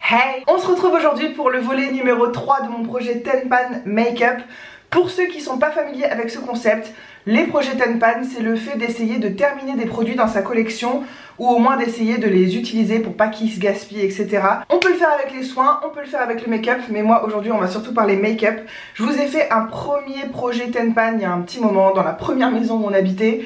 Hey! On se retrouve aujourd'hui pour le volet numéro 3 de mon projet Tenpan Makeup. Pour ceux qui ne sont pas familiers avec ce concept, les projets Tenpan, c'est le fait d'essayer de terminer des produits dans sa collection ou au moins d'essayer de les utiliser pour pas qu'ils se gaspillent, etc. On peut le faire avec les soins, on peut le faire avec le make-up, mais moi aujourd'hui on va surtout parler make-up. Je vous ai fait un premier projet Tenpan il y a un petit moment, dans la première maison où on habitait.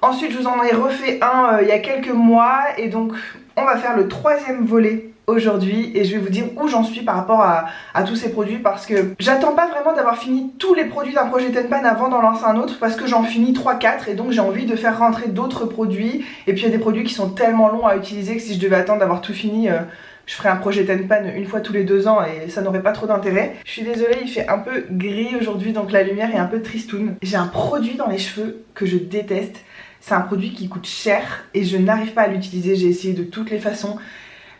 Ensuite je vous en ai refait un il y a quelques mois et donc on va faire le troisième volet aujourd'hui et je vais vous dire où j'en suis par rapport à tous ces produits, parce que j'attends pas vraiment d'avoir fini tous les produits d'un projet Tenpan avant d'en lancer un autre, parce que j'en finis 3-4 et donc j'ai envie de faire rentrer d'autres produits. Et puis il y a des produits qui sont tellement longs à utiliser que si je devais attendre d'avoir tout fini, je ferais un projet Tenpan une fois tous les 2 ans et ça n'aurait pas trop d'intérêt. Je suis désolée, il fait un peu gris aujourd'hui donc la lumière est un peu tristoune. J'ai un produit dans les cheveux que je déteste. C'est un produit qui coûte cher et je n'arrive pas à l'utiliser, j'ai essayé de toutes les façons.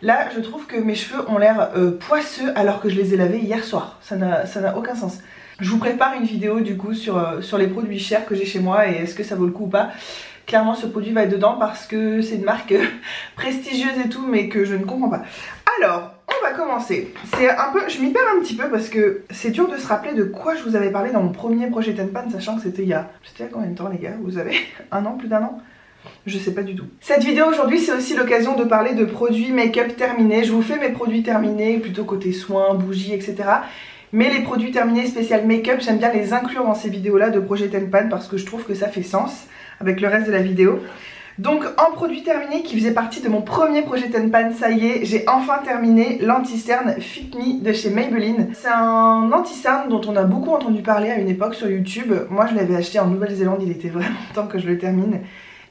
Là je trouve que mes cheveux ont l'air poisseux alors que je les ai lavés hier soir, ça n'a aucun sens. Je vous prépare une vidéo du coup sur les produits chers que j'ai chez moi et est-ce que ça vaut le coup ou pas. Clairement ce produit va être dedans parce que c'est une marque prestigieuse et tout mais que je ne comprends pas. Alors on va commencer. C'est un peu, je m'y perds un petit peu parce que c'est dur de se rappeler de quoi je vous avais parlé dans mon premier projet Tenpan, sachant que c'était il y a combien de temps les gars? Vous avez un an, plus d'un an? Je sais pas du tout. Cette vidéo aujourd'hui c'est aussi l'occasion de parler de produits make-up terminés. Je vous fais mes produits terminés plutôt côté soins, bougies, etc. Mais les produits terminés spécial make-up, j'aime bien les inclure dans ces vidéos là de projet Tenpan parce que je trouve que ça fait sens avec le reste de la vidéo. Donc en produit terminé qui faisait partie de mon premier projet Tenpan, ça y est, j'ai enfin terminé l'anti-cerne Fit Me de chez Maybelline. C'est un anti-cerne dont on a beaucoup entendu parler à une époque sur YouTube. Moi je l'avais acheté en Nouvelle-Zélande, il était vraiment temps que je le termine.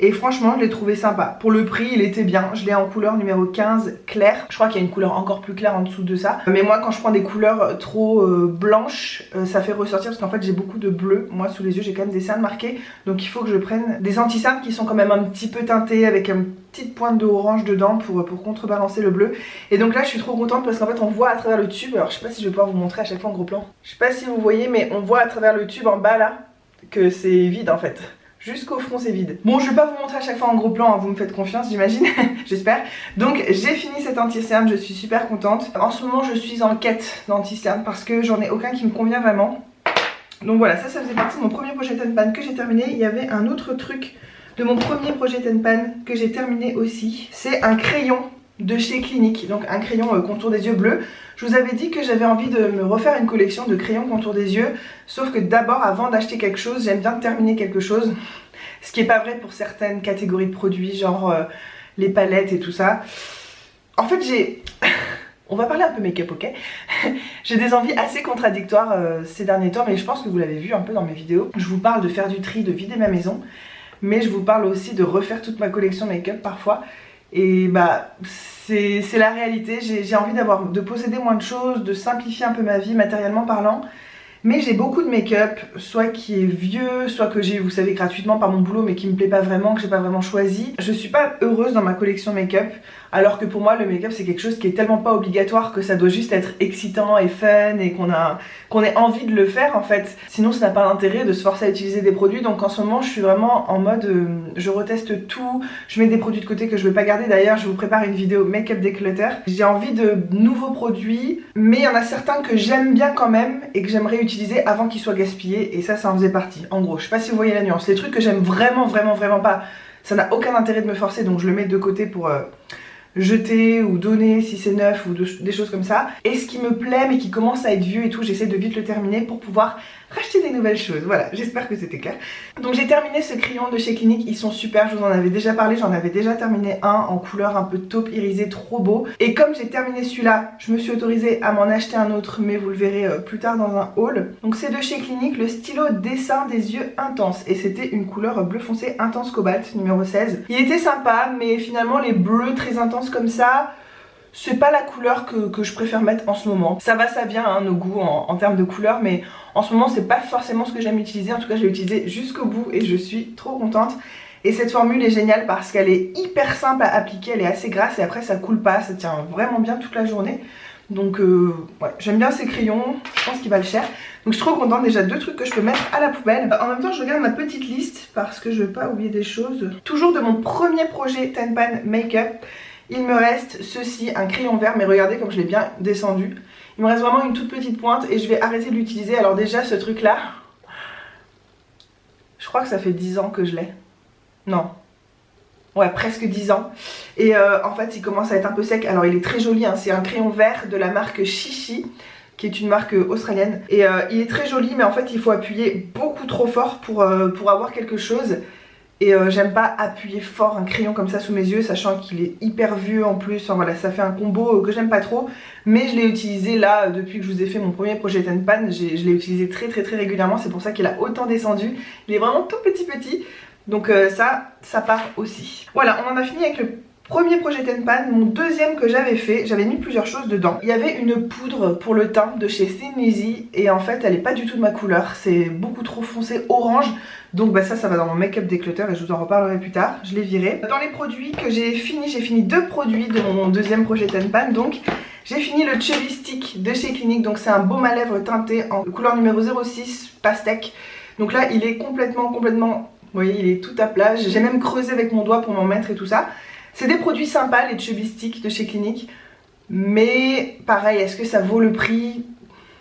Et franchement je l'ai trouvé sympa. Pour le prix il était bien. Je l'ai en couleur numéro 15 clair. Je crois qu'il y a une couleur encore plus claire en dessous de ça. Mais moi quand je prends des couleurs trop blanches, ça fait ressortir parce qu'en fait j'ai beaucoup de bleu. Moi sous les yeux j'ai quand même des cernes marquées. Donc il faut que je prenne des anti-cernes qui sont quand même un petit peu teintés avec une petite pointe de orange dedans pour contrebalancer le bleu. Et donc là je suis trop contente parce qu'en fait on voit à travers le tube. Alors je sais pas si je vais pouvoir vous montrer à chaque fois en gros plan. Je sais pas si vous voyez mais on voit à travers le tube en bas là que c'est vide en fait. Jusqu'au fond c'est vide. Bon je vais pas vous montrer à chaque fois en gros plan, hein, vous me faites confiance j'imagine, j'espère. Donc j'ai fini cet anti-cerne, je suis super contente. En ce moment je suis en quête d'anti-cerne parce que j'en ai aucun qui me convient vraiment. Donc voilà, ça faisait partie de mon premier projet Tenpan que j'ai terminé. Il y avait un autre truc de mon premier projet Tenpan que j'ai terminé aussi. C'est un crayon de chez Clinique, donc un crayon contour des yeux bleu. Je vous avais dit que j'avais envie de me refaire une collection de crayons contour des yeux, sauf que d'abord avant d'acheter quelque chose, j'aime bien terminer quelque chose, ce qui n'est pas vrai pour certaines catégories de produits, genre les palettes et tout ça. En fait j'ai... On va parler un peu make-up, ok? J'ai des envies assez contradictoires ces derniers temps, mais je pense que vous l'avez vu un peu dans mes vidéos. Je vous parle de faire du tri, de vider ma maison, mais je vous parle aussi de refaire toute ma collection make-up parfois. Et bah c'est la réalité, j'ai envie de posséder moins de choses, de simplifier un peu ma vie matériellement parlant. Mais j'ai beaucoup de make-up, soit qui est vieux, soit que j'ai, vous savez, gratuitement par mon boulot mais qui me plaît pas vraiment, que j'ai pas vraiment choisi. Je suis pas heureuse dans ma collection make-up, alors que pour moi le make-up c'est quelque chose qui est tellement pas obligatoire que ça doit juste être excitant et fun et qu'on ait envie de le faire en fait. Sinon ça n'a pas d'intérêt de se forcer à utiliser des produits. Donc en ce moment je suis vraiment en mode je reteste tout, je mets des produits de côté que je veux pas garder. D'ailleurs je vous prépare une vidéo make-up declutter. J'ai envie de nouveaux produits, mais il y en a certains que j'aime bien quand même et que j'aimerais utiliser avant qu'ils soient gaspillés, et ça en faisait partie. En gros, je sais pas si vous voyez la nuance. Les trucs que j'aime vraiment pas, ça n'a aucun intérêt de me forcer, donc je le mets de côté pour jeter ou donner si c'est neuf ou des choses comme ça. Et ce qui me plaît mais qui commence à être vieux et tout, j'essaie de vite le terminer pour pouvoir racheter des nouvelles choses. Voilà, j'espère que c'était clair. Donc j'ai terminé ce crayon de chez Clinique, ils sont super, je vous en avais déjà parlé, j'en avais déjà terminé un en couleur un peu taupe irisée, trop beau. Et comme j'ai terminé celui-là, je me suis autorisée à m'en acheter un autre, mais vous le verrez plus tard dans un haul. Donc c'est de chez Clinique, le stylo dessin des yeux intense, et c'était une couleur bleu foncé intense cobalt, numéro 16. Il était sympa, mais finalement les bleus très intenses comme ça, c'est pas la couleur que je préfère mettre en ce moment. Ça va, ça vient, hein, nos goûts en termes de couleur, mais en ce moment c'est pas forcément ce que j'aime utiliser. En tout cas je l'ai utilisé jusqu'au bout et je suis trop contente. Et cette formule est géniale parce qu'elle est hyper simple à appliquer, elle est assez grasse et après ça coule pas, ça tient vraiment bien toute la journée. Donc ouais, j'aime bien ces crayons, je pense qu'ils valent cher. Donc je suis trop contente, déjà 2 trucs que je peux mettre à la poubelle. En même temps je regarde ma petite liste parce que je veux pas oublier des choses. Toujours de mon premier projet Tenpan Makeup. Il me reste ceci, un crayon vert, mais regardez comme je l'ai bien descendu. Il me reste vraiment une toute petite pointe et je vais arrêter de l'utiliser. Alors déjà ce truc là, je crois que ça fait 10 ans que je l'ai. Non. Ouais, presque 10 ans. Et en fait il commence à être un peu sec. Alors il est très joli, hein. C'est un crayon vert de la marque Chichi, qui est une marque australienne. Et il est très joli, mais en fait il faut appuyer beaucoup trop fort pour avoir quelque chose. Et j'aime pas appuyer fort un crayon comme ça sous mes yeux, sachant qu'il est hyper vieux en plus. Enfin voilà, ça fait un combo que j'aime pas trop. Mais je l'ai utilisé là depuis que je vous ai fait mon premier projet Tenpan. Je l'ai utilisé très régulièrement, c'est pour ça qu'il a autant descendu. Il est vraiment tout petit. Donc ça part aussi. Voilà, on en a fini avec le premier projet Tenpan. Mon deuxième que j'avais fait, j'avais mis plusieurs choses dedans. Il y avait une poudre pour le teint de chez Thin Lizzy et en fait elle est pas du tout de ma couleur, c'est beaucoup trop foncé orange. Donc bah ça va dans mon make-up declutter et je vous en reparlerai plus tard, je l'ai viré. Dans les produits que j'ai fini 2 produits de mon deuxième projet Tenpan. Donc j'ai fini le Chubby Stick de chez Clinique, donc c'est un baume à lèvres teinté en couleur numéro 06 pastèque. Donc là il est complètement, vous voyez il est tout à plat, j'ai même creusé avec mon doigt pour m'en mettre et tout ça. C'est des produits sympas les Chubby Stick de chez Clinique, mais pareil, est-ce que ça vaut le prix?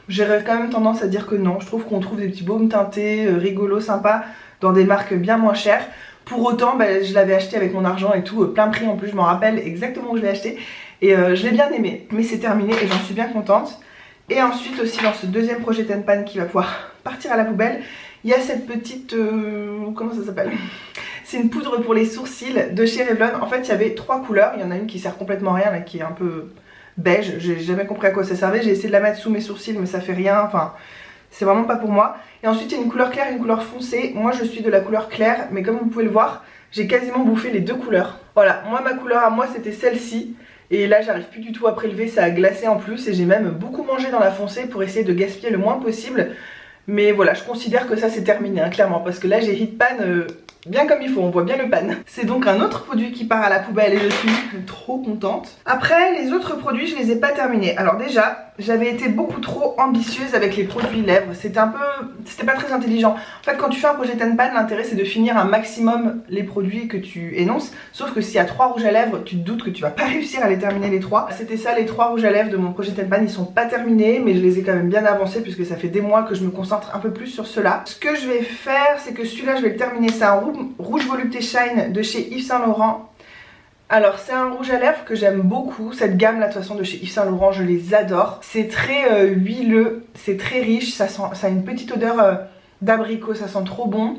J'aurais quand même tendance à dire que non. Je trouve qu'on trouve des petits baumes teintés, rigolos, sympas, dans des marques bien moins chères. Pour autant, bah, je l'avais acheté avec mon argent et tout, plein prix en plus, je m'en rappelle exactement où je l'ai acheté. Et je l'ai bien aimé, mais c'est terminé et j'en suis bien contente. Et ensuite aussi dans ce deuxième projet Tenpan qui va pouvoir partir à la poubelle, il y a cette petite... comment ça s'appelle? C'est une poudre pour les sourcils de chez Revlon. En fait il y avait 3 couleurs, il y en a une qui sert complètement à rien, là, qui est un peu beige. J'ai jamais compris à quoi ça servait, j'ai essayé de la mettre sous mes sourcils mais ça fait rien, enfin c'est vraiment pas pour moi. Et ensuite il y a une couleur claire et une couleur foncée. Moi je suis de la couleur claire, mais comme vous pouvez le voir, j'ai quasiment bouffé les 2 couleurs. Voilà, moi ma couleur à moi c'était celle-ci. Et là j'arrive plus du tout à prélever, ça a glacé en plus. Et j'ai même beaucoup mangé dans la foncée pour essayer de gaspiller le moins possible. Mais voilà, je considère que ça c'est terminé, hein, clairement. Parce que là j'ai hit pan bien comme il faut, on voit bien le pan. C'est donc un autre produit qui part à la poubelle et je suis trop contente. Après les autres produits je les ai pas terminés. Alors déjà j'avais été beaucoup trop ambitieuse avec les produits lèvres. C'était pas très intelligent. En fait quand tu fais un projet Tenpan, l'intérêt c'est de finir un maximum les produits que tu énonces. Sauf que s'il y a 3 rouges à lèvres, tu te doutes que tu vas pas réussir à les terminer les 3. C'était ça les 3 rouges à lèvres de mon projet Tenpan. Ils sont pas terminés mais je les ai quand même bien avancés puisque ça fait des mois que je me concentre un peu plus sur cela. Ce que je vais faire c'est que celui-là je vais le terminer. C'est un rouge volupté shine de chez Yves Saint Laurent. Alors c'est un rouge à lèvres que j'aime beaucoup, cette gamme là de toute façon de chez Yves Saint Laurent je les adore. C'est très huileux, c'est très riche, ça a une petite odeur d'abricot, ça sent trop bon.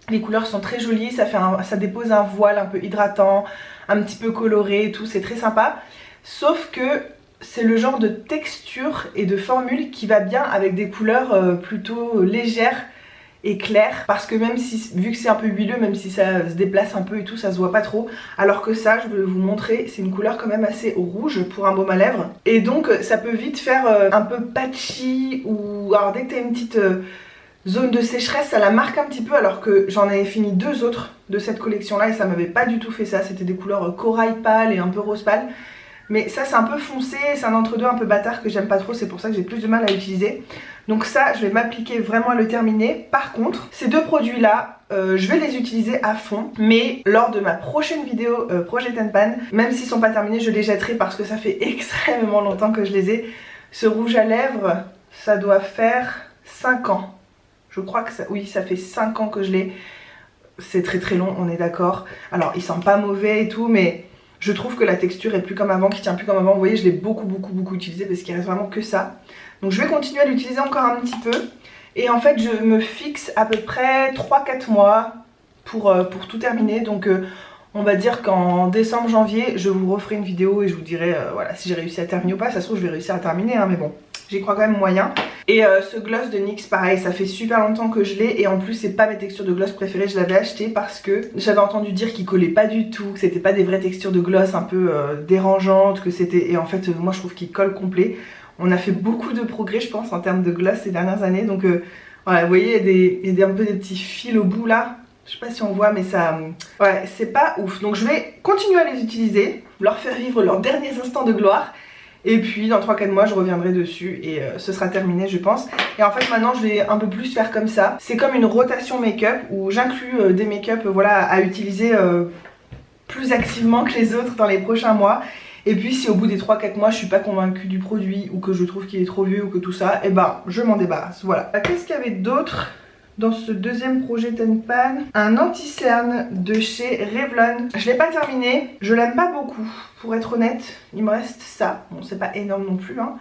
Les couleurs sont très jolies, ça dépose un voile un peu hydratant, un petit peu coloré et tout, c'est très sympa. Sauf que c'est le genre de texture et de formule qui va bien avec des couleurs plutôt légères et clair, parce que même si, vu que c'est un peu huileux, même si ça se déplace un peu et tout, ça se voit pas trop. Alors que ça, je vais vous montrer, c'est une couleur quand même assez rouge pour un baume à lèvres. Et donc ça peut vite faire un peu patchy, ou alors dès que t'as une petite zone de sécheresse, ça la marque un petit peu, alors que j'en avais fini 2 autres de cette collection là et ça m'avait pas du tout fait ça. C'était des couleurs corail pâle et un peu rose pâle. Mais ça c'est un peu foncé, c'est un entre-deux un peu bâtard que j'aime pas trop, c'est pour ça que j'ai plus de mal à utiliser. Donc ça je vais m'appliquer vraiment à le terminer. Par contre ces 2 produits là je vais les utiliser à fond, mais lors de ma prochaine vidéo projet Tenpan, même s'ils sont pas terminés je les jetterai parce que ça fait extrêmement longtemps que je les ai. Ce rouge à lèvres ça doit faire 5 ans. Je crois que ça, oui ça fait 5 ans que je l'ai. C'est très long, on est d'accord. Alors il sent pas mauvais et tout, mais je trouve que la texture est plus comme avant, qui tient plus comme avant. Vous voyez, je l'ai beaucoup utilisé parce qu'il reste vraiment que ça. Donc je vais continuer à l'utiliser encore un petit peu. Et en fait, je me fixe à peu près 3-4 mois pour tout terminer. Donc on va dire qu'en décembre, janvier, je vous referai une vidéo et je vous dirai voilà, si j'ai réussi à terminer ou pas. Ça se trouve, je vais réussir à terminer, hein, mais bon, j'y crois quand même moyen. Et ce gloss de NYX, pareil, ça fait super longtemps que je l'ai. Et en plus, c'est pas mes textures de gloss préférées. Je l'avais acheté parce que j'avais entendu dire qu'il collait pas du tout, que c'était pas des vraies textures de gloss un peu dérangeantes, que c'était... Et en fait, moi, je trouve qu'il colle complet. On a fait beaucoup de progrès, je pense, en termes de gloss ces dernières années. Donc voilà, vous voyez, il y a un peu des petits fils au bout là. Je sais pas si on voit, mais ça... Ouais, c'est pas ouf. Donc je vais continuer à les utiliser, leur faire vivre leurs derniers instants de gloire. Et puis dans 3-4 mois je reviendrai dessus et ce sera terminé je pense. Et en fait maintenant je vais un peu plus faire comme ça. C'est comme une rotation make-up où j'inclus des make-up voilà, à utiliser plus activement que les autres dans les prochains mois. Et puis si au bout des 3-4 mois je suis pas convaincue du produit ou que je trouve qu'il est trop vieux ou que tout ça, et ben je m'en débarrasse. Voilà. Qu'est-ce qu'il y avait d'autre dans ce deuxième projet Tenpan? Un anti-cerne de chez Revlon. Je l'ai pas terminé, je l'aime pas beaucoup pour être honnête. Il me reste ça, bon c'est pas énorme non plus hein.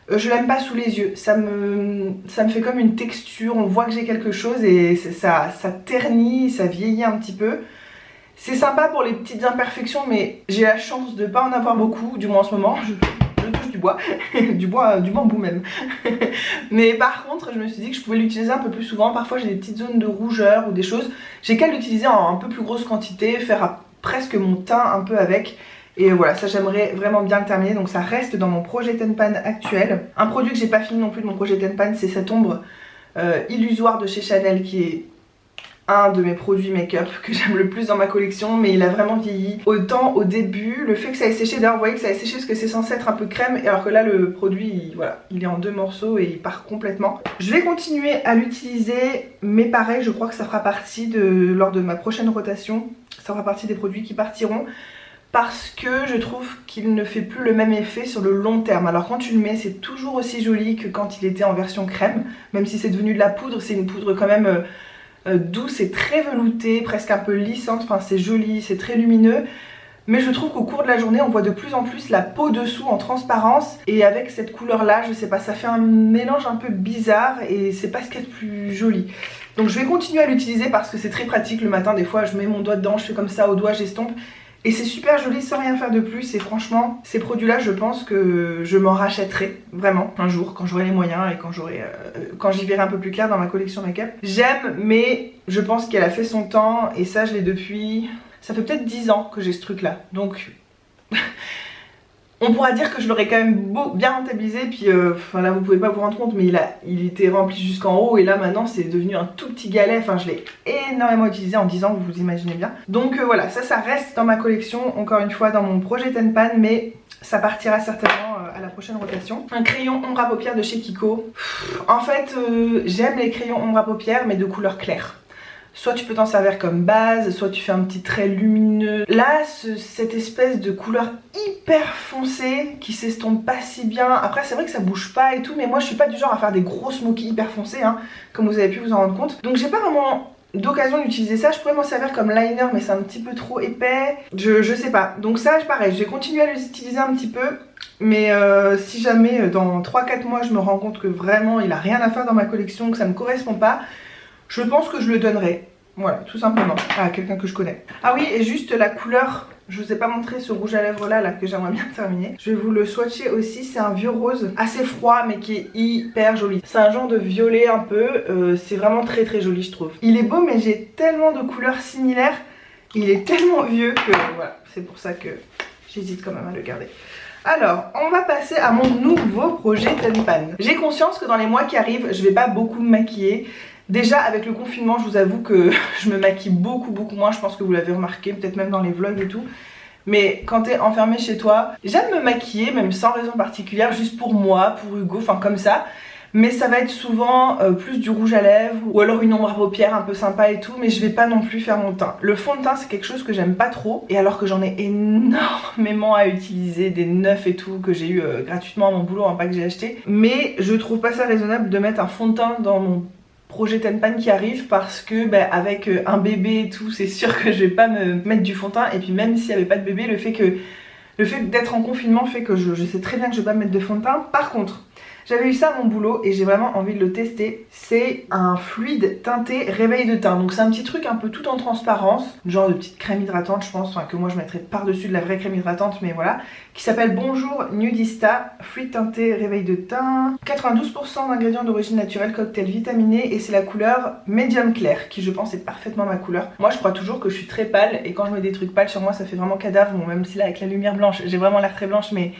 Je l'aime pas sous les yeux, ça me fait comme une texture, on voit que j'ai quelque chose et ça ternit, ça vieillit un petit peu. C'est sympa pour les petites imperfections mais j'ai la chance de pas en avoir beaucoup, du moins en ce moment, je touche du bois, du bambou même. Mais par contre je me suis dit que je pouvais l'utiliser un peu plus souvent, parfois j'ai des petites zones de rougeur ou des choses, j'ai qu'à l'utiliser en un peu plus grosse quantité, faire presque mon teint un peu avec. Et voilà, ça j'aimerais vraiment bien le terminer, donc ça reste dans mon projet Tenpan actuel. Un produit que j'ai pas fini non plus de mon projet Tenpan, c'est cette ombre illusoire de chez Chanel qui est un de mes produits make-up que j'aime le plus dans ma collection, mais il a vraiment vieilli. Autant au début, le fait que ça ait séché, d'ailleurs vous voyez que ça a séché parce que c'est censé être un peu crème, alors que là le produit, voilà, il est en 2 morceaux et il part complètement. Je vais continuer à l'utiliser, mais pareil, je crois que ça fera partie lors de ma prochaine rotation, ça fera partie des produits qui partiront. Parce que je trouve qu'il ne fait plus le même effet sur le long terme. Alors quand tu le mets, c'est toujours aussi joli que quand il était en version crème. Même si c'est devenu de la poudre, c'est une poudre quand même douce et très veloutée, presque un peu lissante. Enfin c'est joli, c'est très lumineux. Mais je trouve qu'au cours de la journée, on voit de plus en plus la peau dessous en transparence. Et avec cette couleur là, je sais pas, ça fait un mélange un peu bizarre et c'est pas ce qu'il y a de plus joli. Donc je vais continuer à l'utiliser parce que c'est très pratique le matin. Des fois je mets mon doigt dedans, je fais comme ça au doigt, j'estompe. Et c'est super joli sans rien faire de plus et franchement ces produits là je pense que je m'en rachèterai vraiment un jour quand j'aurai les moyens et quand j'y verrai un peu plus clair dans ma collection make-up. J'aime mais je pense qu'elle a fait son temps et ça je l'ai depuis... Ça fait peut-être 10 ans que j'ai ce truc là donc... On pourra dire que je l'aurais quand même bien rentabilisé, puis enfin là vous pouvez pas vous rendre compte mais il était rempli jusqu'en haut et là maintenant c'est devenu un tout petit galet, enfin je l'ai énormément utilisé en 10 ans, vous vous imaginez bien. Donc voilà, ça reste dans ma collection, encore une fois dans mon projet Tenpan, mais ça partira certainement à la prochaine rotation. Un crayon ombre à paupières de chez Kiko. En fait j'aime les crayons ombre à paupières mais de couleur claire. Soit tu peux t'en servir comme base, soit tu fais un petit trait lumineux. Là, cette espèce de couleur hyper foncée qui s'estompe pas si bien. Après, c'est vrai que ça bouge pas et tout, mais moi je suis pas du genre à faire des gros smokies hyper foncés, hein, comme vous avez pu vous en rendre compte. Donc j'ai pas vraiment d'occasion d'utiliser ça. Je pourrais m'en servir comme liner, mais c'est un petit peu trop épais. Je sais pas. Donc ça, pareil, je vais continuer à l'utiliser un petit peu. Mais si jamais dans 3-4 mois je me rends compte que vraiment il a rien à faire dans ma collection, que ça me correspond pas, je pense que je le donnerai, voilà, tout simplement, à quelqu'un que je connais. Ah oui, et juste la couleur, je vous ai pas montré ce rouge à lèvres là que j'aimerais bien terminer. Je vais vous le swatcher aussi, c'est un vieux rose assez froid mais qui est hyper joli. C'est un genre de violet un peu, c'est vraiment très très joli je trouve. Il est beau mais j'ai tellement de couleurs similaires, il est tellement vieux que voilà, c'est pour ça que j'hésite quand même à le garder. Alors, on va passer à mon nouveau projet Tenpan. J'ai conscience que dans les mois qui arrivent, je vais pas beaucoup me maquiller. Déjà avec le confinement je vous avoue que je me maquille beaucoup moins, je pense que vous l'avez remarqué, peut-être même dans les vlogs et tout. Mais quand t'es enfermé chez toi, j'aime me maquiller même sans raison particulière, juste pour moi, pour Hugo, enfin comme ça. Mais ça va être souvent plus du rouge à lèvres ou alors une ombre à paupières un peu sympa et tout, mais je vais pas non plus faire mon teint. Le fond de teint c'est quelque chose que j'aime pas trop, et alors que j'en ai énormément à utiliser, des neufs et tout que j'ai eu gratuitement à mon boulot, hein, pas que j'ai acheté. Mais je trouve pas ça raisonnable de mettre un fond de teint dans mon projet Tenpan qui arrive parce que avec un bébé et tout, c'est sûr que je vais pas me mettre du fond de teint, et puis même s'il y avait pas de bébé, le fait d'être en confinement fait que je sais très bien que je vais pas me mettre de fond de teint. Par contre, j'avais eu ça à mon boulot et j'ai vraiment envie de le tester. C'est un fluide teinté réveil de teint. Donc c'est un petit truc un peu tout en transparence, genre de petite crème hydratante je pense, enfin, que moi je mettrais par-dessus de la vraie crème hydratante, mais voilà. Qui s'appelle Bonjour Nudista, fluide teinté réveil de teint. 92% d'ingrédients d'origine naturelle, cocktail vitaminé, et c'est la couleur médium clair, qui je pense est parfaitement ma couleur. Moi je crois toujours que je suis très pâle, et quand je mets des trucs pâles sur moi ça fait vraiment cadavre. Bon, même si là avec la lumière blanche j'ai vraiment l'air très blanche, mais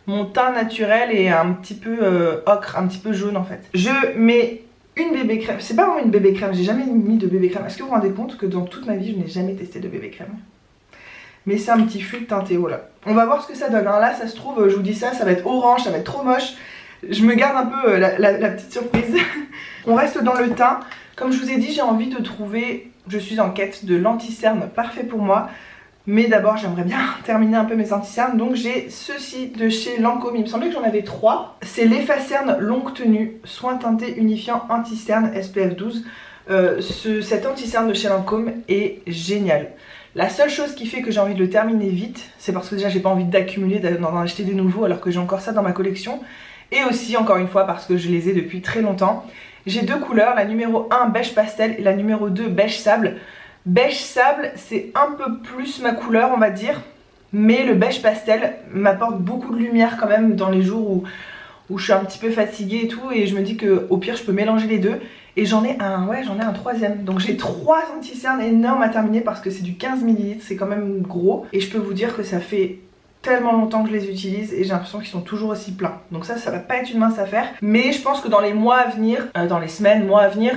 mon teint naturel est un petit peu ocre, un petit peu jaune en fait. Je mets une bébé crème, c'est pas vraiment une bébé crème, j'ai jamais mis de bébé crème. Est-ce que vous vous rendez compte que dans toute ma vie je n'ai jamais testé de bébé crème? Mais c'est un petit fluide teinté, voilà. On va voir ce que ça donne, hein. Là ça se trouve, je vous dis ça va être orange, ça va être trop moche. Je me garde un peu la petite surprise. On reste dans le teint. Comme je vous ai dit, j'ai envie de trouver, je suis en quête de l'anti-cerne parfait pour moi. Mais d'abord j'aimerais bien terminer un peu mes anti-cernes. Donc j'ai ceci de chez Lancôme, il me semblait que j'en avais 3. C'est l'Effacernes longue tenue, soin teinté unifiant anti-cerne SPF 12. Cet anti-cerne de chez Lancôme est génial. La seule chose qui fait que j'ai envie de le terminer vite, c'est parce que déjà j'ai pas envie d'accumuler, d'en acheter des nouveaux alors que j'ai encore ça dans ma collection. Et aussi encore une fois parce que je les ai depuis très longtemps. J'ai 2 couleurs, la numéro 1 beige pastel et la numéro 2 beige sable. Beige sable c'est un peu plus ma couleur on va dire, mais le beige pastel m'apporte beaucoup de lumière quand même dans les jours où je suis un petit peu fatiguée et tout, et je me dis que au pire je peux mélanger les deux. Et j'en ai un troisième. Donc j'ai 3 anti-cernes énormes à terminer parce que c'est du 15 ml, c'est quand même gros. Et je peux vous dire que ça fait tellement longtemps que je les utilise et j'ai l'impression qu'ils sont toujours aussi pleins. Donc ça va pas être une mince affaire. Mais je pense que dans les mois à venir, dans les semaines, mois à venir,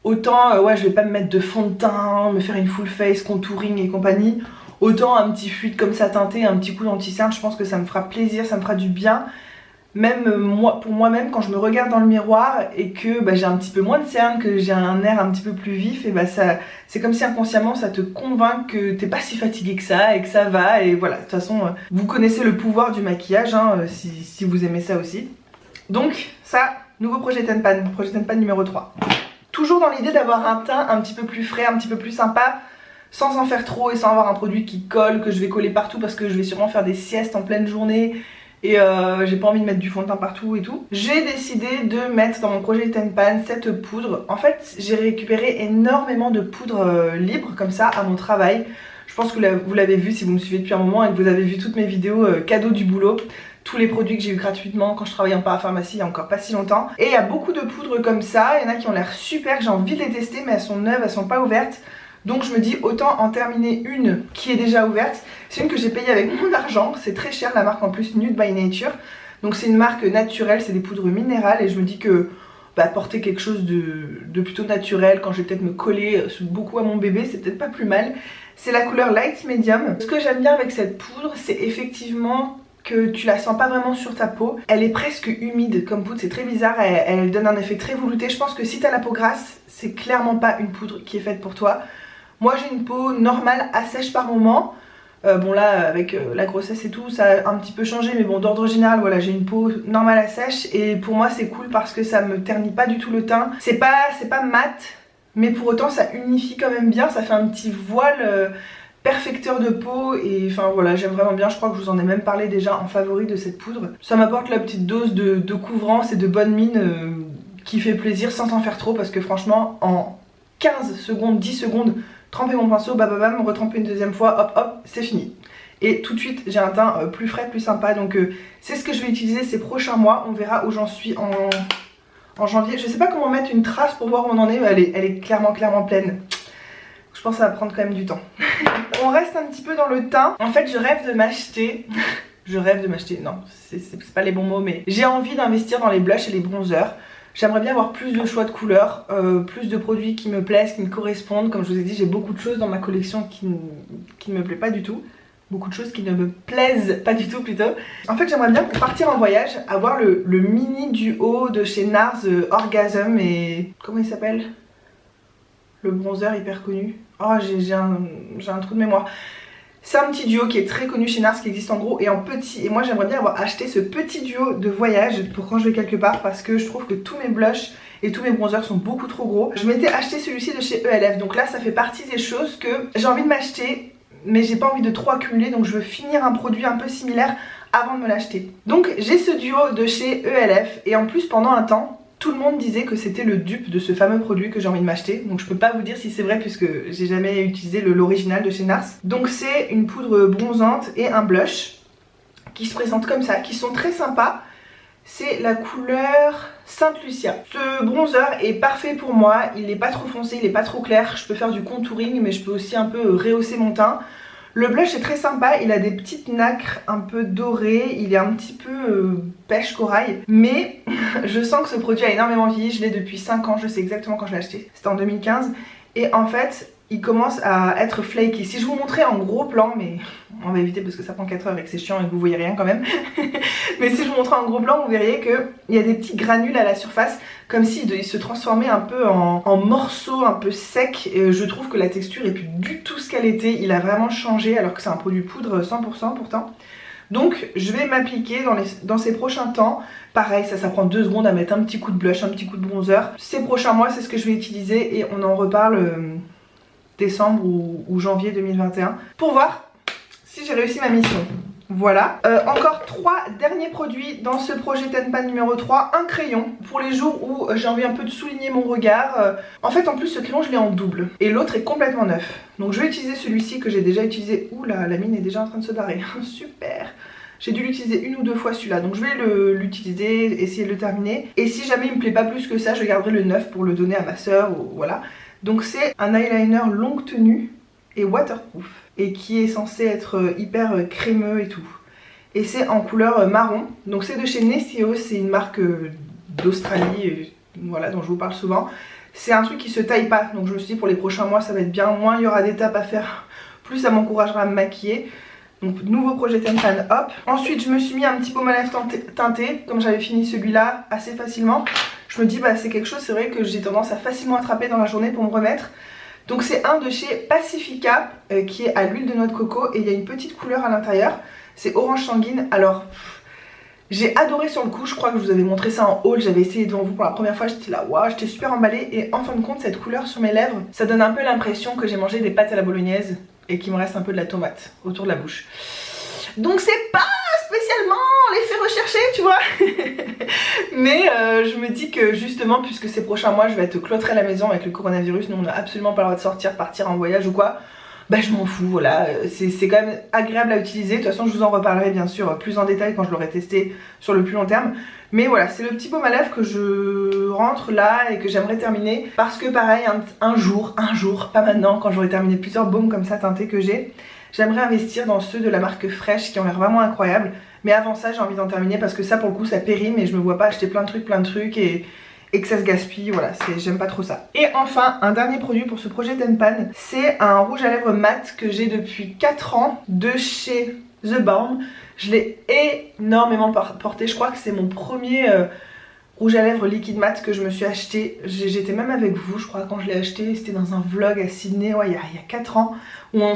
autant ouais je vais pas me mettre de fond de teint, me faire une full face, contouring et compagnie. Autant un petit fluide comme ça teinté, un petit coup d'anti-cerne, je pense que ça me fera plaisir, ça me fera du bien. Même moi, pour moi-même, quand je me regarde dans le miroir et que j'ai un petit peu moins de cernes, que j'ai un air un petit peu plus vif, et c'est comme si inconsciemment ça te convainc que t'es pas si fatigué que ça et que ça va. Et voilà, de toute façon, vous connaissez le pouvoir du maquillage hein, si vous aimez ça aussi. Donc ça, nouveau projet Tenpan numéro 3. Toujours dans l'idée d'avoir un teint un petit peu plus frais, un petit peu plus sympa, sans en faire trop et sans avoir un produit qui colle, que je vais coller partout parce que je vais sûrement faire des siestes en pleine journée. Et j'ai pas envie de mettre du fond de teint partout et tout. J'ai décidé de mettre dans mon projet Tenpan cette poudre. En fait j'ai récupéré énormément de poudre libre comme ça à mon travail. Je pense que vous l'avez vu si vous me suivez depuis un moment et que vous avez vu toutes mes vidéos cadeaux du boulot. Tous les produits que j'ai eu gratuitement quand je travaillais en parapharmacie il y a encore pas si longtemps. Et il y a beaucoup de poudres comme ça, il y en a qui ont l'air super, j'ai envie de les tester mais elles sont neuves, elles sont pas ouvertes. Donc je me dis autant en terminer une qui est déjà ouverte. C'est une que j'ai payée avec mon argent, c'est très cher la marque en plus, Nude by Nature. Donc c'est une marque naturelle, c'est des poudres minérales et je me dis que porter quelque chose de plutôt naturel quand je vais peut-être me coller beaucoup à mon bébé, c'est peut-être pas plus mal. C'est la couleur Light Medium. Ce que j'aime bien avec cette poudre, c'est effectivement que tu la sens pas vraiment sur ta peau. Elle est presque humide comme poudre, c'est très bizarre, elle donne un effet très velouté. Je pense que si t'as la peau grasse, c'est clairement pas une poudre qui est faite pour toi. Moi j'ai une peau normale, assèche par moment. Bon là avec la grossesse et tout ça a un petit peu changé, mais bon d'ordre général voilà j'ai une peau normale assèche. Et pour moi c'est cool parce que ça me ternit pas du tout le teint. C'est pas mat, mais pour autant ça unifie quand même bien. Ça fait un petit voile perfecteur de peau. Et enfin voilà j'aime vraiment bien. Je crois que je vous en ai même parlé déjà en favori de cette poudre. Ça m'apporte la petite dose de couvrance et de bonne mine qui fait plaisir sans en faire trop. Parce que franchement en 15 secondes, 10 secondes, tremper mon pinceau, bam, retremper une deuxième fois, hop hop, c'est fini. Et tout de suite j'ai un teint plus frais, plus sympa. Donc c'est ce que je vais utiliser ces prochains mois. On verra où j'en suis en janvier. Je sais pas comment mettre une trace pour voir où on en est. Elle est clairement pleine. Je pense que ça va prendre quand même du temps. On reste un petit peu dans le teint. En fait je rêve de m'acheter non c'est pas les bons mots, mais j'ai envie d'investir dans les blushs et les bronzers. J'aimerais bien avoir plus de choix de couleurs, plus de produits qui me plaisent, qui me correspondent. Comme je vous ai dit, j'ai beaucoup de choses dans ma collection qui ne me plaisent pas du tout. Beaucoup de choses qui ne me plaisent pas du tout plutôt. En fait j'aimerais bien pour partir en voyage avoir le mini duo de chez NARS Orgasm et... comment il s'appelle? Le bronzer hyper connu. Oh j'ai un trou de mémoire. C'est un petit duo qui est très connu chez NARS, qui existe en gros et en petit. Et moi j'aimerais bien avoir acheté ce petit duo de voyage pour quand je vais quelque part, parce que je trouve que tous mes blushs et tous mes bronzers sont beaucoup trop gros. Je m'étais acheté celui-ci de chez ELF, donc là ça fait partie des choses que j'ai envie de m'acheter, mais j'ai pas envie de trop accumuler, donc je veux finir un produit un peu similaire avant de me l'acheter. Donc j'ai ce duo de chez ELF et en plus pendant un temps tout le monde disait que c'était le dupe de ce fameux produit que j'ai envie de m'acheter. Donc je peux pas vous dire si c'est vrai puisque j'ai jamais utilisé l'original de chez NARS. Donc c'est une poudre bronzante et un blush qui se présentent comme ça, qui sont très sympas. C'est la couleur Sainte Lucia. Ce bronzer est parfait pour moi, il est pas trop foncé, il est pas trop clair. Je peux faire du contouring mais je peux aussi un peu rehausser mon teint. Le blush est très sympa, il a des petites nacres un peu dorées, il est un petit peu pêche corail. Mais je sens que ce produit a énormément vieilli, je l'ai depuis 5 ans, je sais exactement quand je l'ai acheté, c'était en 2015. Et en fait, il commence à être flaky. Si je vous montrais en gros plan, mais on va éviter parce que ça prend 4 heures et que c'est chiant et que vous voyez rien quand même. Mais si je vous montrais en gros plan, vous verriez qu'il y a des petits granules à la surface, comme s'il se transformait un peu en morceaux un peu secs. Et je trouve que la texture est plus du tout ce qu'elle était. Il a vraiment changé alors que c'est un produit poudre 100% pourtant. Donc je vais m'appliquer dans ces prochains temps. Pareil, ça prend 2 secondes à mettre un petit coup de blush, un petit coup de bronzer. Ces prochains mois, c'est ce que je vais utiliser et on en reparle décembre ou janvier 2021 pour voir si j'ai réussi ma mission. Voilà, encore 3 derniers produits dans ce projet Ten Pan numéro 3. Un crayon pour les jours où j'ai envie un peu de souligner mon regard. En fait, en plus, ce crayon, je l'ai en double et l'autre est complètement neuf. Donc je vais utiliser celui-ci que j'ai déjà utilisé. Ouh là, la mine est déjà en train de se barrer. Super. J'ai dû l'utiliser 1 ou 2 fois celui-là, donc je vais l'utiliser, essayer de le terminer. Et si jamais il me plaît pas plus que ça, je garderai le neuf pour le donner à ma soeur, voilà. Donc c'est un eyeliner longue tenue et waterproof, et qui est censé être hyper crémeux et tout. Et c'est en couleur marron, donc c'est de chez Nessio, c'est une marque d'Australie, voilà, dont je vous parle souvent. C'est un truc qui se taille pas, donc je me suis dit pour les prochains mois ça va être bien, moins il y aura d'étapes à faire, plus ça m'encouragera à me maquiller. Donc nouveau projet Ten Pan, hop. Ensuite je me suis mis un petit baume à lèvres teinté, comme j'avais fini celui-là assez facilement. Je me dis bah c'est quelque chose, c'est vrai que j'ai tendance à facilement attraper dans la journée pour me remettre. Donc c'est un de chez Pacifica qui est à l'huile de noix de coco et il y a une petite couleur à l'intérieur. C'est orange sanguine. Alors j'ai adoré sur le coup, je crois que je vous avais montré ça en haul, j'avais essayé devant vous pour la première fois, j'étais là waouh, j'étais super emballée. Et en fin de compte cette couleur sur mes lèvres, ça donne un peu l'impression que j'ai mangé des pâtes à la bolognaise et qu'il me reste un peu de la tomate autour de la bouche. Donc c'est pas spécialement l'effet recherché, tu vois. Mais je me dis que justement, puisque ces prochains mois je vais être cloîtrée à la maison avec le coronavirus, nous on n'a absolument pas le droit de sortir, partir en voyage ou quoi, bah je m'en fous, voilà. C'est quand même agréable à utiliser. De toute façon je vous en reparlerai bien sûr plus en détail quand je l'aurai testé sur le plus long terme. Mais voilà, c'est le petit baume à lèvres que je rentre là et que j'aimerais terminer. Parce que pareil, un jour, pas maintenant, quand j'aurai terminé plusieurs baumes comme ça teintés que j'ai, j'aimerais investir dans ceux de la marque Fresh qui ont l'air vraiment incroyables. Mais avant ça, j'ai envie d'en terminer parce que ça pour le coup ça périme et je me vois pas acheter plein de trucs et que ça se gaspille, voilà, j'aime pas trop ça. Et enfin, un dernier produit pour ce projet Ten Pan, c'est un rouge à lèvres mat que j'ai depuis 4 ans de chez The Balm. Je l'ai énormément porté, je crois que c'est mon premier rouge à lèvres liquide mat que je me suis acheté. J'étais même avec vous, je crois, quand je l'ai acheté, c'était dans un vlog à Sydney, ouais, il y a 4 ans.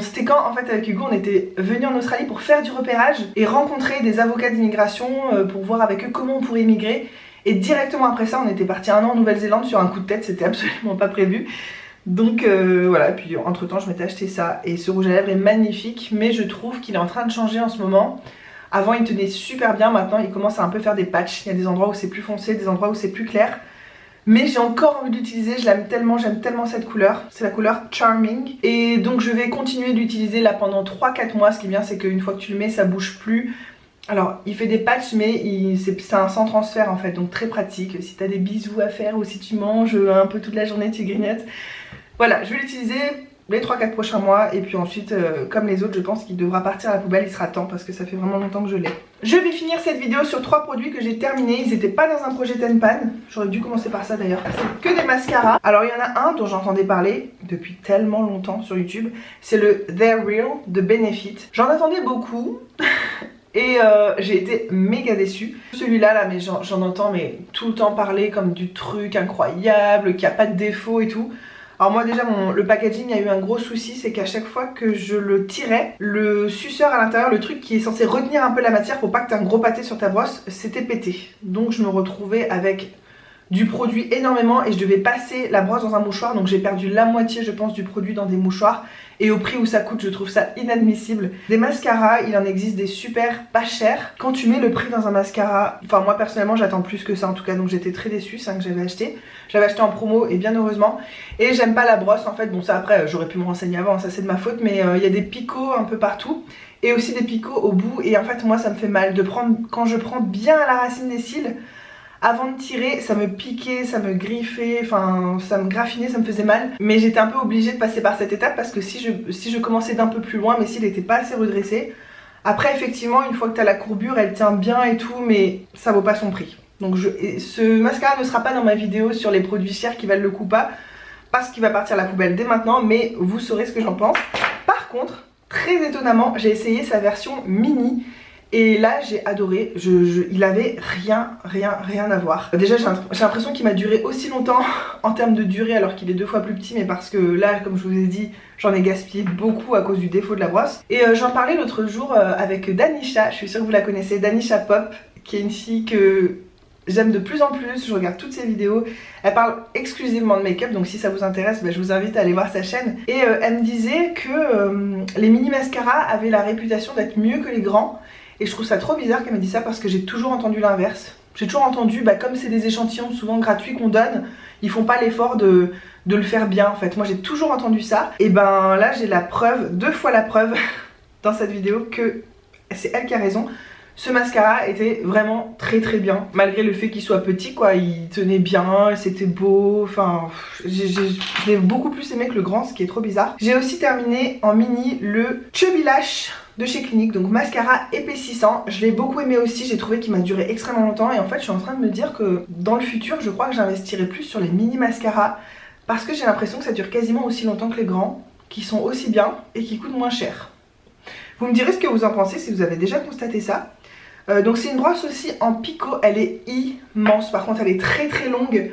C'était quand, en fait, avec Hugo, on était venus en Australie pour faire du repérage et rencontrer des avocats d'immigration pour voir avec eux comment on pourrait immigrer. Et directement après ça, on était parti 1 an en Nouvelle-Zélande sur un coup de tête, c'était absolument pas prévu. Donc voilà, puis entre temps je m'étais acheté ça et ce rouge à lèvres est magnifique, mais je trouve qu'il est en train de changer en ce moment. Avant il tenait super bien, maintenant il commence à un peu faire des patchs, il y a des endroits où c'est plus foncé, des endroits où c'est plus clair. Mais j'ai encore envie d'utiliser, je l'aime tellement, j'aime tellement cette couleur, c'est la couleur Charming. Et donc je vais continuer d'utiliser là pendant 3-4 mois, ce qui est bien c'est qu'une fois que tu le mets ça bouge plus. Alors il fait des patchs mais c'est un sans transfert en fait, donc très pratique si t'as des bisous à faire ou si tu manges un peu toute la journée tu grignotes. Voilà, je vais l'utiliser les 3-4 prochains mois et puis ensuite comme les autres je pense qu'il devra partir à la poubelle, il sera temps parce que ça fait vraiment longtemps que je l'ai. Je vais finir cette vidéo sur 3 produits que j'ai terminés, ils n'étaient pas dans un projet Ten Pan, j'aurais dû commencer par ça d'ailleurs. C'est que des mascaras. Alors il y en a un dont j'entendais parler depuis tellement longtemps sur YouTube, c'est le They're Real de Benefit. J'en attendais beaucoup. Et j'ai été méga déçue. Celui-là, là, mais j'en entends mais tout le temps parler comme du truc incroyable, qui a pas de défaut et tout. Alors moi déjà, le packaging, il y a eu un gros souci, c'est qu'à chaque fois que je le tirais, le suceur à l'intérieur, le truc qui est censé retenir un peu la matière pour pas que tu aies un gros pâté sur ta brosse, c'était pété. Donc je me retrouvais avec du produit énormément et je devais passer la brosse dans un mouchoir, donc j'ai perdu la moitié je pense du produit dans des mouchoirs et au prix où ça coûte je trouve ça inadmissible. Des mascaras, il en existe des super pas chers. Quand tu mets le prix dans un mascara, enfin moi personnellement j'attends plus que ça en tout cas, donc j'étais très déçue, c'est un que j'avais acheté. J'avais acheté en promo et bien heureusement. Et j'aime pas la brosse en fait, bon ça après j'aurais pu me renseigner avant, ça c'est de ma faute, mais il y a des picots un peu partout. Et aussi des picots au bout et en fait moi ça me fait mal de prendre, quand je prends bien à la racine des cils, avant de tirer, ça me piquait, ça me griffait, enfin ça me graffinait, ça me faisait mal. Mais j'étais un peu obligée de passer par cette étape parce que si je commençais d'un peu plus loin, mes cils n'étaient pas assez redressés. Après effectivement, une fois que tu as la courbure, elle tient bien et tout, mais ça vaut pas son prix. Donc ce mascara ne sera pas dans ma vidéo sur les produits chers qui valent le coup pas. parce qu'il va partir à la poubelle dès maintenant, mais vous saurez ce que j'en pense. Par contre, très étonnamment, j'ai essayé sa version mini. Et là j'ai adoré, il avait rien à voir. Déjà j'ai l'impression qu'il m'a duré aussi longtemps en termes de durée alors qu'il est 2 fois plus petit, mais parce que là comme je vous ai dit j'en ai gaspillé beaucoup à cause du défaut de la brosse. Et j'en parlais l'autre jour avec Danisha, je suis sûre que vous la connaissez, Danisha Pop, qui est une fille que j'aime de plus en plus, je regarde toutes ses vidéos, elle parle exclusivement de make-up, donc si ça vous intéresse, je vous invite à aller voir sa chaîne. Et elle me disait que les mini mascaras avaient la réputation d'être mieux que les grands. Et je trouve ça trop bizarre qu'elle me dise ça parce que j'ai toujours entendu l'inverse. J'ai toujours entendu, comme c'est des échantillons souvent gratuits qu'on donne, ils font pas l'effort de le faire bien en fait. Moi j'ai toujours entendu ça. Et là j'ai la preuve, 2 fois la preuve dans cette vidéo que c'est elle qui a raison. Ce mascara était vraiment très bien, malgré le fait qu'il soit petit quoi, il tenait bien, c'était beau, enfin j'ai beaucoup plus aimé que le grand, ce qui est trop bizarre. J'ai aussi terminé en mini le Chubby Lash de chez Clinique, donc mascara épaississant. Je l'ai beaucoup aimé aussi, j'ai trouvé qu'il m'a duré extrêmement longtemps et en fait je suis en train de me dire que dans le futur je crois que j'investirai plus sur les mini mascaras parce que j'ai l'impression que ça dure quasiment aussi longtemps que les grands, qui sont aussi bien et qui coûtent moins cher. Vous me direz ce que vous en pensez si vous avez déjà constaté ça. Donc c'est une brosse aussi en picot, elle est immense, par contre elle est très longue.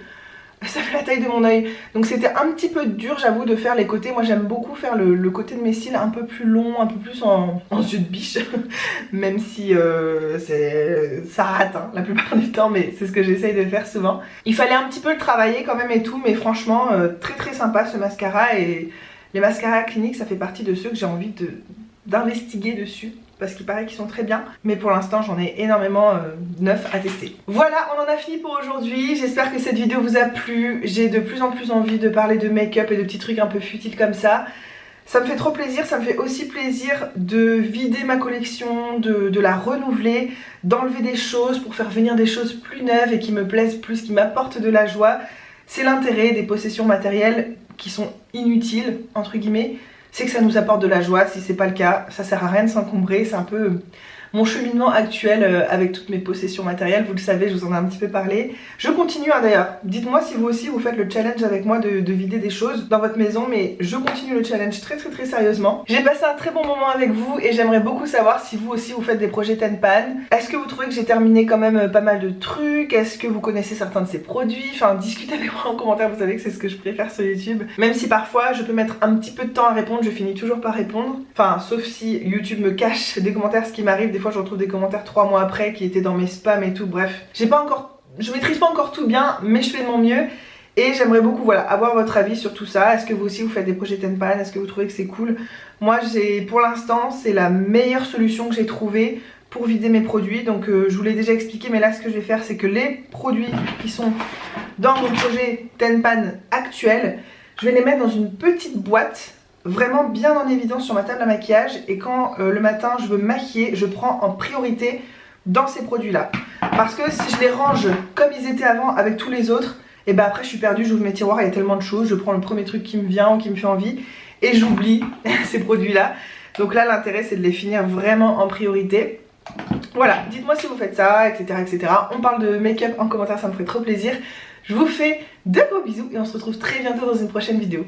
Ça fait la taille de mon œil. Donc c'était un petit peu dur j'avoue de faire les côtés. Moi j'aime beaucoup faire le côté de mes cils un peu plus long, un peu plus en yeux de biche. Même si ça rate la plupart du temps, mais c'est ce que j'essaye de faire souvent. Il fallait un petit peu le travailler quand même et tout, mais franchement très sympa ce mascara. Et les mascaras Clinique ça fait partie de ceux que j'ai envie d'investiguer dessus. Parce qu'il paraît qu'ils sont très bien, mais pour l'instant j'en ai énormément neuf à tester. Voilà, on en a fini pour aujourd'hui, j'espère que cette vidéo vous a plu. J'ai de plus en plus envie de parler de make-up et de petits trucs un peu futiles comme ça. Ça me fait trop plaisir, ça me fait aussi plaisir de vider ma collection, de la renouveler, d'enlever des choses pour faire venir des choses plus neuves et qui me plaisent plus, qui m'apportent de la joie. C'est l'intérêt des possessions matérielles qui sont inutiles, entre guillemets. C'est que ça nous apporte de la joie. Si c'est pas le cas, ça sert à rien de s'encombrer. C'est un peu mon cheminement actuel avec toutes mes possessions matérielles. Vous le savez, je vous en ai un petit peu parlé. Je continue d'ailleurs. Dites-moi si vous aussi vous faites le challenge avec moi de vider des choses dans votre maison. Mais je continue le challenge très sérieusement. J'ai passé un très bon moment avec vous et j'aimerais beaucoup savoir si vous aussi vous faites des projets Tenpan. Est-ce que vous trouvez que j'ai terminé quand même pas mal de trucs? Est-ce que vous connaissez certains de ces produits? Enfin, discutez avec moi en commentaire, vous savez que c'est ce que je préfère sur YouTube. Même si parfois je peux mettre un petit peu de temps à répondre, je finis toujours par répondre. Enfin, sauf si YouTube me cache des commentaires, ce qui m'arrive. Des fois je retrouve des commentaires 3 mois après qui étaient dans mes spams et tout. Bref, je maîtrise pas encore tout bien, mais je fais de mon mieux. Et j'aimerais beaucoup avoir votre avis sur tout ça. Est-ce que vous aussi vous faites des projets Tenpan? Est-ce que vous trouvez que c'est cool? Moi pour l'instant c'est la meilleure solution que j'ai trouvée pour vider mes produits. Donc je vous l'ai déjà expliqué, mais là ce que je vais faire c'est que les produits qui sont dans mon projet Tenpan actuel, je vais les mettre dans une petite boîte vraiment bien en évidence sur ma table à maquillage. Et quand le matin je veux me maquiller, je prends en priorité dans ces produits là. Parce que si je les range comme ils étaient avant avec tous les autres, et après je suis perdue, j'ouvre mes tiroirs, il y a tellement de choses, je prends le premier truc qui me vient ou qui me fait envie et j'oublie ces produits là. Donc là l'intérêt c'est de les finir vraiment en priorité. Voilà, dites-moi si vous faites ça, etc. On parle de make-up en commentaire, ça me ferait trop plaisir. Je vous fais de gros bisous et on se retrouve très bientôt dans une prochaine vidéo.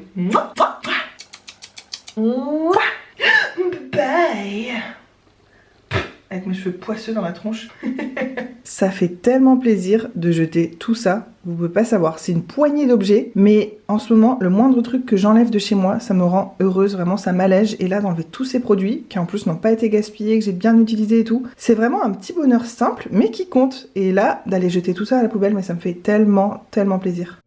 Bye. Avec mes cheveux poisseux dans la tronche. Ça fait tellement plaisir de jeter tout ça. Vous pouvez pas savoir, c'est une poignée d'objets. Mais en ce moment, le moindre truc que j'enlève de chez moi, ça me rend heureuse, vraiment ça m'allège. Et là d'enlever tous ces produits, qui en plus n'ont pas été gaspillés, que j'ai bien utilisés et tout, c'est vraiment un petit bonheur simple, mais qui compte. Et là, d'aller jeter tout ça à la poubelle, mais ça me fait tellement plaisir.